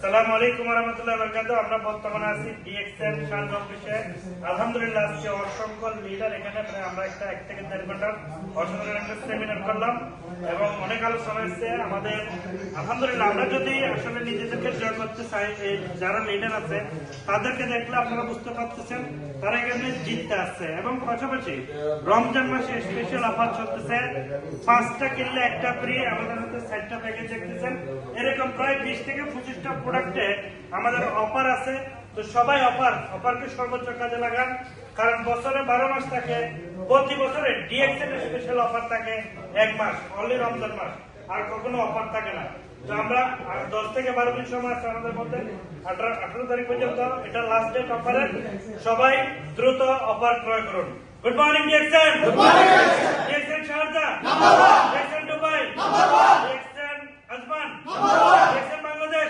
আসসালামু আলাইকুম ওয়া রাহমাতুল্লাহি ওয়া বারাকাতুহু। আমরা বর্তমানে আছি ডিএক্সএন শান অফিসে। আলহামদুলিল্লাহ আজকে অসংখ্য লিডার এখানে আমরা এক থেকে দেড় ঘন্টার অসাধারণ একটা সেমিনার করলাম এবং অনেক আলোচনা হয়েছে আমাদের। আলহামদুলিল্লাহ আমরা যদি আসলে নিজেদেরকে জয় করতে চাই, যারা লিডার আছে তাদেরকে দেখলে আপনারা বুঝতে পারতেছেন তারা এখানে জিততে আসছে। এবং পাশাপাশি রমজান মাসে স্পেশাল অফার চলতেছে, 5টা কিনলে একটা ফ্রি। আমাদের হাতে 7টা প্যাকেজ দেখতেছেন, এরকম প্রায় 20 থেকে 25টা প্রোডাক্টে আমাদের অফার আছে। তো সবাই অফারকে সর্বোচ্চ কাজে লাগান, কারণ বছরে 12 মাস থাকে, প্রতি বছরে ডিএক্সএন স্পেশাল অফার থাকে 1 মাস, অনলি রমজান মাস, আর কখনো অফার থাকে না। তো আমরা 10 থেকে 12 দিন সময় আছে আমাদের মধ্যে, 18 তারিখ পর্যন্ত এটা লাস্ট ডেট অফারের। সবাই দ্রুত অফার ক্রয় করুন। Good morning DXN, DXN Sharjah, DXN Dubai, DXN Ajman, DXN Bangladesh.